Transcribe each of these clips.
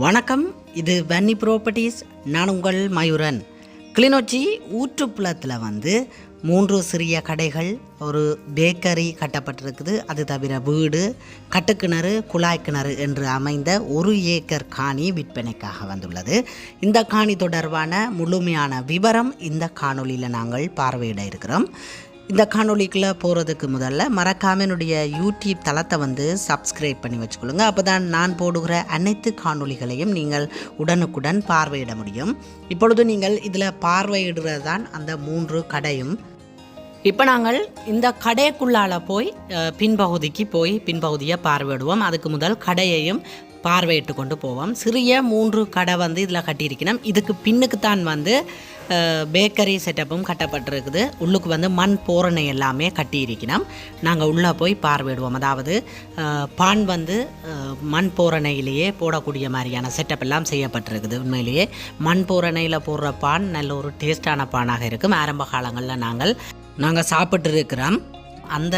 வணக்கம், இது வன்னி ப்ராப்பர்ட்டிஸ். நான் உங்கள் மயூரன். கிளிநொச்சி ஊற்றுப்புலத்தில் 3 சிறிய கடைகள், ஒரு பேக்கரி கட்டப்பட்டிருக்குது. அது தவிர வீடு, கட்டுக்கிணறு, குழாய் கிணறு என்று அமைந்த 1 ஏக்கர் காணி விற்பனைக்காக வந்துள்ளது. இந்த காணி தொடர்பான முழுமையான விவரம் இந்த காணொலியில் நாங்கள் பார்வையிட இருக்கிறோம். இந்த காணொலிக்குள்ளே போகிறதுக்கு முதல்ல மறக்காமல் என்னுடைய யூடியூப் தளத்தை சப்ஸ்கிரைப் பண்ணி வச்சுக்கொள்ளுங்க. அப்போ தான் நான் போடுகிற அனைத்து காணொலிகளையும் நீங்கள் உடனுக்குடன் பார்வையிட முடியும். இப்பொழுது நீங்கள் இதில் பார்வையிடுறது தான் அந்த 3 கடையும். இப்போ நாங்கள் இந்த கடைக்குள்ளால் போய் பின்பகுதியை பார்வையிடுவோம். அதுக்கு முதல் கடையையும் பார்வையிட்டு கொண்டு போவோம். சிறிய 3 கடை இதில் கட்டியிருக்கணும். இதுக்கு பின்னுக்குத்தான் பேக்கரி செட்டப்பும் கட்டப்பட்டிருக்குது. உள்ளுக்கு மண் போரணை எல்லாமே கட்டியிருக்கணும். நாங்கள் உள்ளே போய் பார்வையிடுவோம். அதாவது பான் மண் போரணையிலேயே போடக்கூடிய மாதிரியான செட்டப் எல்லாம் செய்யப்பட்டிருக்குது. உண்மையிலேயே மண் போரணையில் போடுற பான் நல்ல ஒரு டேஸ்டான பானாக இருக்கும். ஆரம்ப காலங்களில் நாங்கள் சாப்பிட்டு இருக்கிறோம். அந்த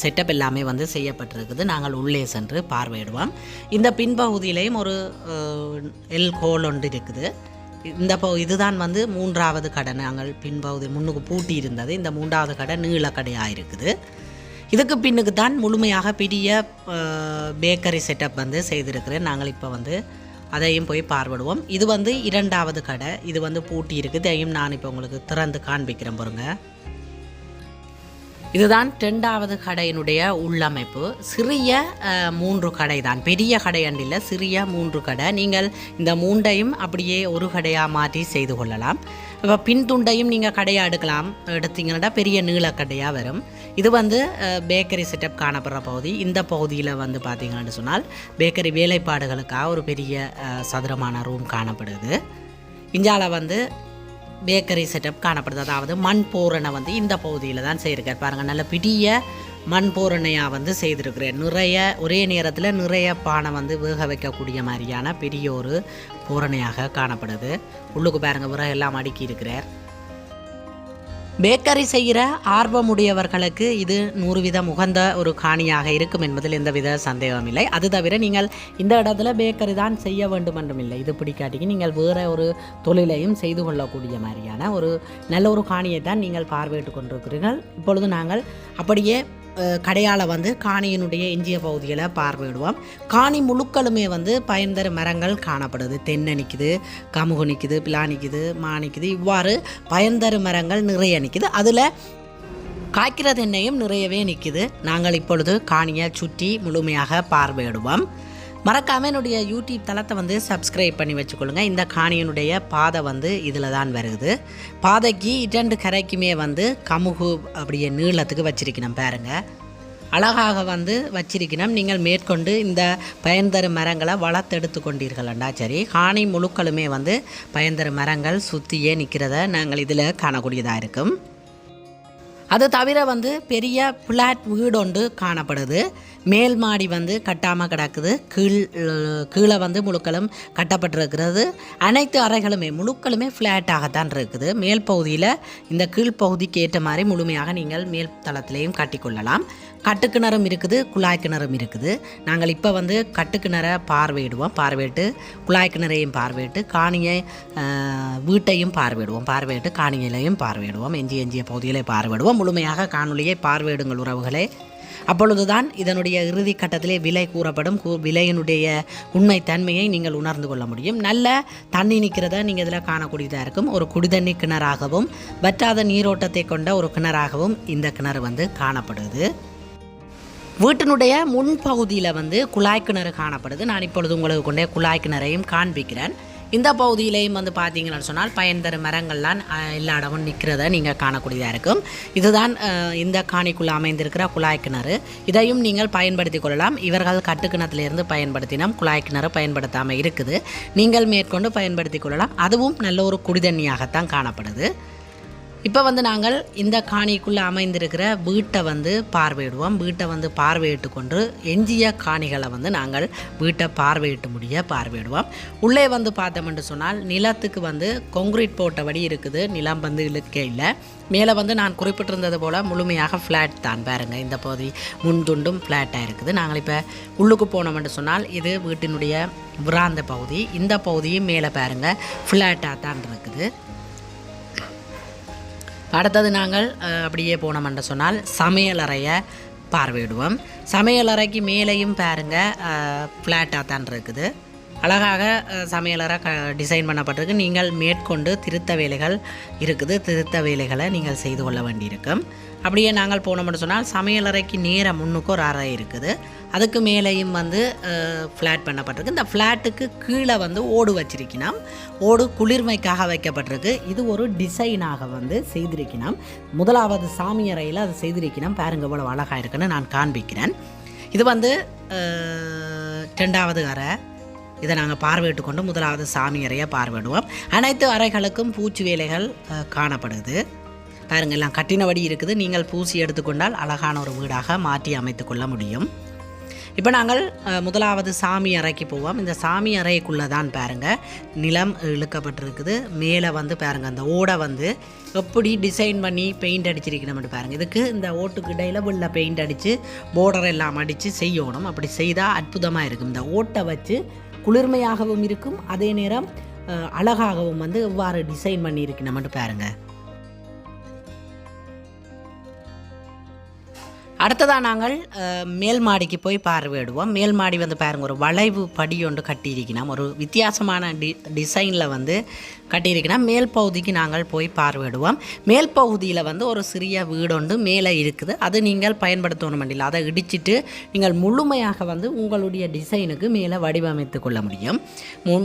செட்டப் எல்லாமே செய்யப்பட்டிருக்குது. நாங்கள் உள்ளே சென்று பார்வையிடுவோம். இந்த பின்பகுதியிலையும் ஒரு எல் ஹோல் ஒன்று இருக்குது. இதுதான் 3வது கடை. நாங்கள் பின்பகுதி முன்னுக்கு பூட்டி இருந்தது. இந்த 3வது கடை நீளக்கடையாக இருக்குது. இதுக்கு பின்னுக்கு தான் முழுமையாக பெரிய பேக்கரி செட்டப் செய்திருக்கிறேன். நாங்கள் இப்போ அதையும் போய் பார்வையிடுவோம். இது 2வது கடை. இது பூட்டி இருக்குது. அதையும் நான் இப்போ உங்களுக்கு திறந்து காண்பிக்கிறேன் பாருங்க. இதுதான் 2வது கடையினுடைய உள்ளமைப்பு. சிறிய 3 கடை தான், பெரிய கடை அண்டில் சிறிய 3 கடை. நீங்கள் இந்த 3ஐயும் அப்படியே ஒரு கடையாக மாற்றி செய்து கொள்ளலாம். இப்போ பின்துண்டையும் நீங்கள் கடையாக எடுத்தீங்கன்னா பெரிய நீளக்கடையாக வரும். இது பேக்கரி செட்டப் காணப்படுற பகுதி. இந்த பகுதியில் பார்த்தீங்கன்னு சொன்னால் பேக்கரி வேலைப்பாடுகளுக்காக ஒரு பெரிய சதுரமான ரூம் காணப்படுது. இஞ்சால பேக்கரி செட்டப் காணப்படுது. அதாவது மண் போரணை இந்த பகுதியில் தான் செய்திருக்கார். பாருங்கள், நல்ல பெரிய மண் போரணையாக செய்திருக்கிறேன். ஒரே நேரத்தில் நிறைய பானை வேக வைக்கக்கூடிய மாதிரியான பெரிய ஒரு போரணையாக காணப்படுது. உள்ளுக்கு பாருங்கள், விறகு எல்லாம் அடுக்கி இருக்கிறார். பேக்கரி செய்கிற ஆர்வமுடையவர்களுக்கு இது 100% உகந்த ஒரு காணியாக இருக்கும் என்பதில் எந்தவித சந்தேகம் இல்லை. அது தவிர நீங்கள் இந்த இடத்துல பேக்கரி தான் செய்ய வேண்டும் என்றும் இல்லை. இது பிடிக்காட்டிக்கு நீங்கள் வேறு ஒரு தொழிலையும் செய்து கொள்ளக்கூடிய மாதிரியான ஒரு நல்ல ஒரு காணியை தான் நீங்கள் பார்வையிட்டு கொண்டிருக்கிறீர்கள். இப்பொழுது நாங்கள் அப்படியே கடையால் காணியினுடைய எஞ்சிய பகுதிகளை பார்வையிடுவோம். காணி முழுக்களுமே பயன் தரும் மரங்கள் காணப்படுது. தென்னை நிற்குது, கமுகு நிற்குது, பிலா நிற்குது, மா நிற்குது. இவ்வாறு பயன் தரும் மரங்கள் நிறைய நிற்குது. அதில் காய்க்கிற தென்னையும் நிறையவே நிற்குது. நாங்கள் இப்பொழுது காணியை சுற்றி முழுமையாக பார்வையிடுவோம். மறக்காமல் என்னுடைய யூடியூப் தளத்தை சப்ஸ்கிரைப் பண்ணி வச்சுக்கொள்ளுங்க. இந்த காணியினுடைய பாதை இதில் தான் வருது. பாதைக்கு 2 கரைக்குமே கமுகு அப்படியே நீளத்துக்கு வச்சிருக்கணும். பாருங்கள், அழகாக வச்சிருக்கணும். நீங்கள் மேற்கொண்டு இந்த பயன்தரும் மரங்களை வளர்த்தெடுத்து கொண்டீர்கள்டா சரி. காணி முழுக்களுமே பயன்தரும் மரங்கள் சுற்றியே நிற்கிறத நாங்கள் இதில் காணக்கூடியதாக இருக்கும். அது தவிர பெரிய ஃப்ளாட் வீடு ஒன்று காணப்படுது. மேல் மாடி கட்டாமல் கிடக்குது. கீழே முழுக்களும் கட்டப்பட்டிருக்கிறது. அனைத்து அறைகளுமே முழுக்களுமே ஃப்ளாட்டாகத்தான் இருக்குது. மேல் பகுதியில் இந்த கீழ்ப்பகுதிக்கு ஏற்ற மாதிரி முழுமையாக நீங்கள் மேல் தளத்திலையும் கட்டிக்கொள்ளலாம். கட்டுக்கிணறும் இருக்குது, குழாய் கிணறும் இருக்குது. நாங்கள் இப்போ கட்டுக்கிணறை பார்வையிட்டு குழாய் கிணறையும் பார்வையிட்டு காணியை வீட்டையும் பார்வையிட்டு காணியிலையும் பார்வையிடுவோம். எஞ்சிய பகுதிகளை பார்வையிடுவோம். முழுமையாக காணொலியை பார்வையிடுங்கள் உறவுகளே. அப்பொழுதுதான் இதனுடைய இறுதி கட்டத்திலே விலை கூறப்படும். விலையினுடைய உண்மை தன்மையை நீங்கள் உணர்ந்து கொள்ள முடியும். நல்ல தண்ணி நிற்கிறத நீங்கள் இதில் காணக்கூடியதாக இருக்கும். ஒரு குடிதண்ணி கிணறாகவும் வற்றாத நீரோட்டத்தை கொண்ட ஒரு கிணறாகவும் இந்த கிணறு காணப்படுது. வீட்டினுடைய முன்பகுதியில் குழாய் கிணறு காணப்படுது. நான் இப்பொழுது உங்களுக்கு கொண்டே குழாய் கிணறையும் காண்பிக்கிறேன். இந்த பகுதியிலையும் பார்த்தீங்கன்னு சொன்னால் பயன் தரும் மரங்கள்லாம் எல்லா இடமும் நிற்கிறத நீங்கள் காணக்கூடியதாக இருக்கும். இதுதான் இந்த காணிக்குள்ளே அமைந்திருக்கிற குழாய் கிணறு. இதையும் நீங்கள் பயன்படுத்தி கொள்ளலாம். இவர்கள் கட்டுக்கிணத்திலிருந்து பயன்படுத்தினோம், குழாய் கிணறு பயன்படுத்தாமல் இருக்குது. நீங்கள் மேற்கொண்டு பயன்படுத்தி கொள்ளலாம். அதுவும் நல்ல ஒரு குடிதண்ணியாகத்தான் காணப்படுது. இப்போ வந்து நாங்கள் இந்த காணிக்குள்ளே அமைந்திருக்கிற வீட்டை வந்து பார்வையிடுவோம். வீட்டை வந்து பார்வையிட்டு கொண்டு எஞ்சிய காணிகளை வந்து நாங்கள் வீட்டை பார்வையிடுவோம். உள்ளே வந்து பார்த்தோம்னு சொன்னால் நிலத்துக்கு வந்து கான்கிரீட் போட்டபடி இருக்குது. நிலம் வந்து இழுக்கே இல்லை. மேலே வந்து நான் குறிப்பிட்டிருந்தது போல் முழுமையாக ஃப்ளாட் தான் பாருங்கள். இந்த பகுதி முன்துண்டும் ஃப்ளாட்டாக இருக்குது. நாங்கள் இப்போ உள்ளுக்கு போனோம்னு சொன்னால் இது வீட்டினுடைய விராந்த பகுதி. இந்த பகுதியும் மேலே பாருங்கள் ஃப்ளாட்டாக தான் இருக்குது. அடுத்தது நாங்கள் அப்படியே போனோம்னு சொன்னால் சமையலறையை பார்வையிடுவோம். சமையலறைக்கு மேலேயும் பாருங்கள் ஃப்ளாட்டாக தான் இருக்குது. அழகாக சமையலறை டிசைன் பண்ணப்பட்டிருக்கு. நீங்கள் மேற்கொண்டு திருத்த வேலைகள் இருக்குது. திருத்த வேலைகளை நீங்கள் செய்து கொள்ள வேண்டியிருக்கும். அப்படியே நாங்கள் போனோம்னு சொன்னால் சமையலறைக்கு நேராக முன்னுக்கு ஒரு அறை இருக்குது. அதுக்கு மேலேயும் வந்து ஃப்ளாட் பண்ணப்பட்டிருக்கு. இந்த ஃப்ளாட்டுக்கு கீழே வந்து ஓடு வச்சிருக்கணும். ஓடு குளிர்மைக்காக வைக்கப்பட்டிருக்கு. இது ஒரு டிசைனாக வந்து செய்திருக்கணும். முதலாவது சாமி அறையில் அது செய்திருக்கணும். பாருங்க இவ்வளோ அழகாக இருக்குன்னு நான் காண்பிக்கிறேன். இது வந்து 2வது அறை. இதை நாங்கள் பார்வையிட்டு கொண்டு முதலாவது சாமி அறையை பார்வையிடுவோம். அனைத்து அறைகளுக்கும் பூச்சி வேலைகள் காணப்படுது. பாருங்கள் எல்லாம் கட்டினபடி இருக்குது. நீங்கள் பூசி எடுத்துக்கொண்டால் அழகான ஒரு வீடாக மாற்றி அமைத்து கொள்ள முடியும். இப்போ நாங்கள் முதலாவது சாமி அறைக்கு போவோம். இந்த சாமி அறைக்குள்ளே தான் பாருங்கள் நிலம் இழுக்கப்பட்டிருக்குது. மேலே வந்து பாருங்கள் அந்த ஓடை வந்து எப்படி டிசைன் பண்ணி பெயிண்ட் அடிச்சிருக்கணும்னு பாருங்கள். இதுக்கு இந்த ஓட்டுக்கு இடையில் வெள்ளை பெயிண்ட் அடித்து போர்டர் எல்லாம் அடித்து செய்யணும். அப்படி செய்தால் அற்புதமாக இருக்கும். இந்த ஓட்டை வச்சு குளிர்மையாகவும் இருக்கும், அதே நேரம் அழகாகவும் வந்து எவ்வாறு டிசைன் பண்ணியிருக்கணும்னு பாருங்கள். அடுத்ததாக நாங்கள் மேல் மாடிக்கு போய் பார்வையிடுவோம். மேல் மாடி வந்து பாருங்கள் ஒரு வளைவு படி ஒன்று கட்டியிருக்கணும். ஒரு வித்தியாசமான டிசைனில் வந்து கட்டியிருக்கணும். மேல் பகுதிக்கு நாங்கள் போய் பார்வையிடுவோம். மேல் பகுதியில் வந்து ஒரு சிறிய வீடொன்று மேலே இருக்குது. அது நீங்கள் பயன்படுத்தணும் இல்லை. அதை இடிச்சிட்டு நீங்கள் முழுமையாக வந்து உங்களுடைய டிசைனுக்கு மேலே வடிவமைத்து கொள்ள முடியும்.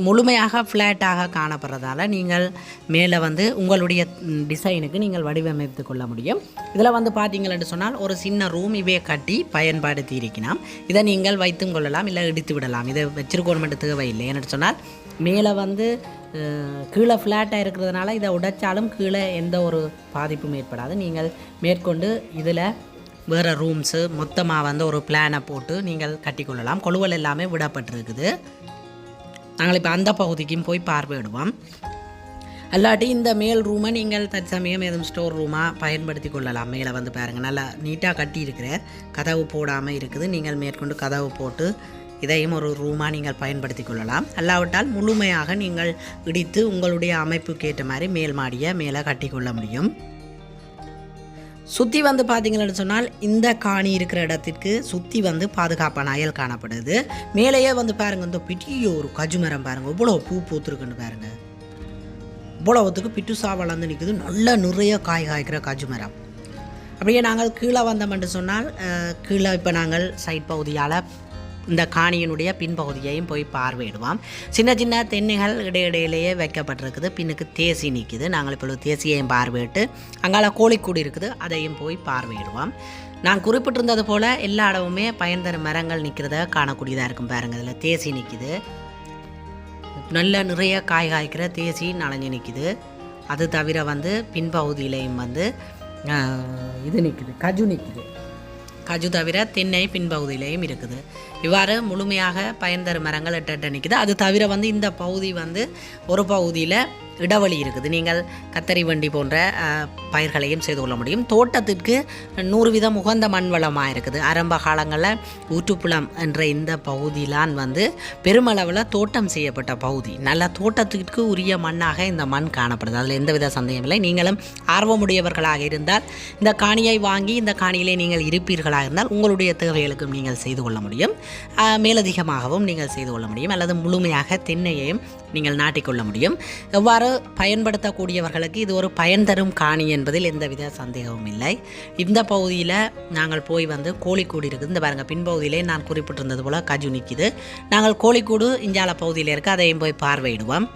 முழுமையாக ஃப்ளாட்டாக காணப்படுறதால நீங்கள் மேலே வந்து உங்களுடைய டிசைனுக்கு நீங்கள் வடிவமைத்து கொள்ள முடியும். இதில் வந்து பார்த்தீங்கன்னு சொன்னால் ஒரு சின்ன ரூம் இவே கட்டி பயன்படுத்தி இருக்கணும். இதை நீங்கள் வைத்தும் கொள்ளலாம், இல்லை இடித்து விடலாம். இதை வச்சிருக்கணும் மட்டும் தேவையில்லை. ஏன்னு சொன்னால் மேலே வந்து கீழே ஃப்ளாட்டாக இருக்கிறதுனால இதை உடைச்சாலும் கீழே எந்த ஒரு பாதிப்பும் ஏற்படாது. நீங்கள் மேற்கொண்டு இதில் வேறு ரூம்ஸு மொத்தமாக வந்து ஒரு பிளானை போட்டு நீங்கள் கட்டிக்கொள்ளலாம். கொழுவல் எல்லாமே விடப்பட்டிருக்குது. நாங்கள் இப்போ அந்த பகுதிக்கும் போய் பார்வையிடுவோம். அல்லாட்டி இந்த மேல் ரூமை நீங்கள் தற்சமயம் எதுவும் ஸ்டோர் ரூமாக பயன்படுத்தி கொள்ளலாம். மேலே வந்து பாருங்கள் நல்லா நீட்டாக கட்டி இருக்கிறார். கதவு போடாமல் இருக்குது. நீங்கள் மேற்கொண்டு கதவு போட்டு இதையும் ஒரு ரூமாக நீங்கள் பயன்படுத்தி கொள்ளலாம். அல்லாவிட்டால் முழுமையாக நீங்கள் இடித்து உங்களுடைய அமைப்புக்கு ஏற்ற மாதிரி மேல் மாடியை மேலே கட்டி கொள்ள முடியும். சுற்றி வந்து பார்த்தீங்கன்னு சொன்னால் இந்த காணி இருக்கிற இடத்திற்கு சுற்றி வந்து பாதுகாப்பான அயல் காணப்படுது. மேலேயே வந்து பாருங்கள் இந்த பெரிய ஒரு கஜுமரம் பாருங்கள் இவ்வளோ பூ பூத்துருக்குன்னு பாருங்கள். இவ்வளவுத்துக்கு பிட்டுசா வளர்ந்து நிற்குது. நல்ல நிறைய காய் காய்க்கிற காஜு மரம். அப்படியே நாங்கள் கீழே வந்தோம்னு சொன்னால் கீழே இப்போ நாங்கள் சைட் பகுதியால் இந்த காணியினுடைய பின்பகுதியையும் போய் பார்வையிடுவோம். சின்ன சின்ன தென்னைகள் இடையிடையிலேயே வைக்கப்பட்டிருக்குது. பின்னுக்கு தேசி நிற்குது. நாங்கள் இப்பொழுது தேசியையும் பார்வையிட்டு அங்கால கோழிக்கூடு இருக்குது, அதையும் போய் பார்வையிடுவோம். நான் குறிப்பிட்டிருந்தது போல் எல்லா இடமுமே பயன் தரும் மரங்கள் நிற்கிறத காணக்கூடியதாக இருக்கும். பாருங்கள் இதில் தேசி நிற்குது. நல்ல நிறைய காய் காய்க்கிற தேசி நனைஞ்சு நிற்குது. அது தவிர வந்து பின்பகுதியிலையும் வந்து இது நிற்குது, கஜு நிற்குது. கஜு தவிர தென்னை பின்பகுதியிலையும் இருக்குது. இவ்வாறு முழுமையாக பயன் தரும் மரங்கள் எட்ட நிற்குது. அது தவிர வந்து இந்த பகுதி வந்து ஒரு பகுதியில் இடைவெளி இருக்குது. நீங்கள் கத்தரி வண்டி போன்ற பயிர்களையும் செய்து கொள்ள முடியும். தோட்டத்திற்கு 100% உகந்த மண் வளமாக இருக்குது. ஆரம்ப காலங்களில் ஊற்றுப்புலம் என்ற இந்த பகுதியிலான் வந்து பெருமளவில் தோட்டம் செய்யப்பட்ட பகுதி. நல்ல தோட்டத்திற்கு உரிய மண்ணாக இந்த மண் காணப்படுது. அதில் எந்தவித சந்தேகமில்லை. நீங்களும் ஆர்வமுடையவர்களாக இருந்தால் இந்த காணியை வாங்கி இந்த காணியிலே நீங்கள் இருப்பீர்களாக இருந்தால் உங்களுடைய தேவைகளுக்கும் நீங்கள் செய்து கொள்ள முடியும். மேலதிகமாகவும் நீங்கள் செய்து கொள்ள முடியும். அல்லது முழுமையாக தென்னையையும் நீங்கள் நாட்டிக்கொள்ள முடியும். எவ்வாறு பயன்படுத்தக்கூடியவர்களுக்கு இது ஒரு பயன் தரும் காணி என்பதில் எந்தவித சந்தேகமும் இல்லை. இந்த பகுதியில் நாங்கள் போய் வந்து கோழிக்கூடு இருக்குது. இந்த பாருங்கள் பின்பகுதியிலே நான் குறிப்பிட்டிருந்தது போல் கஜு நிற்கிது. நாங்கள் கோழிக்கூடு இஞ்சால பகுதியில் இருக்க அதையும் போய் பார்வையிடுவோம்.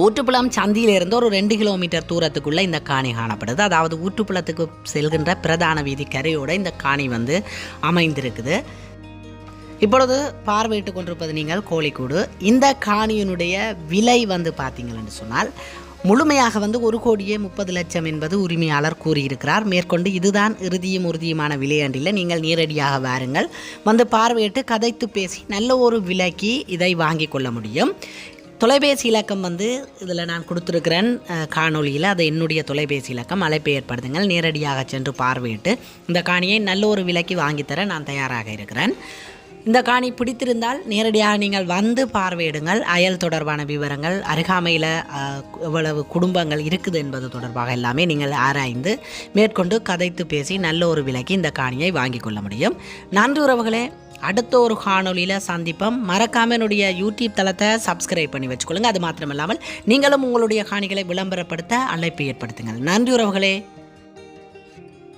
ஊற்றுப்புலம் சந்தியிலிருந்து ஒரு 2 கிலோமீட்டர் தூரத்துக்குள்ளே இந்த காணி காணப்படுது. அதாவது ஊற்றுப்புலத்துக்கு செல்கின்ற பிரதான வீதி கரையோடு இந்த காணி வந்து அமைந்திருக்குது. இப்பொழுது பார்வையிட்டு கொண்டிருப்பது நீங்கள் கோழிக்கூடு. இந்த காணியினுடைய விலை வந்து பார்த்தீங்கன்னு சொன்னால் முழுமையாக வந்து 1,30,00,000 என்பது உரிமையாளர் கூறியிருக்கிறார். மேற்கொண்டு இதுதான் இறுதியும் உறுதியுமான விலையண்டில் நீங்கள் நேரடியாக வாருங்கள், வந்து பார்வையிட்டு கதைத்து பேசி நல்ல ஒரு விலைக்கு இதை வாங்கி கொள்ள முடியும். தொலைபேசி இலக்கம் வந்து இதில் நான் கொடுத்துருக்கிறேன் காணொலியில், அது என்னுடைய தொலைபேசி இலக்கம். அழைப்பு ஏற்படுத்துங்கள், நேரடியாக சென்று பார்வையிட்டு இந்த காணியை நல்ல ஒரு விலைக்கு வாங்கித்தர நான் தயாராக இருக்கிறேன். இந்த காணி பிடித்திருந்தால் நேரடியாக நீங்கள் வந்து பார்வையிடுங்கள். அயல் தொடர்பான விவரங்கள், அருகாமையில் எவ்வளவு குடும்பங்கள் இருக்குது என்பது தொடர்பாக எல்லாமே நீங்கள் ஆராய்ந்து மேற்கொண்டு கதைத்து பேசி நல்ல ஒரு விலைக்கு இந்த காணியை வாங்கி கொள்ள முடியும். நன்றி உறவுகளே, அடுத்த ஒரு காணொலியில் சந்திப்போம். மறக்காம என்னுடைய யூடியூப் தளத்தை சப்ஸ்கிரைப் பண்ணி வச்சுக்கொள்ளுங்கள். அது மாத்திரமில்லாமல் நீங்களும் உங்களுடைய காணிகளை விளம்பரப்படுத்த அழைப்பு ஏற்படுத்துங்கள். நன்றி உறவுகளே.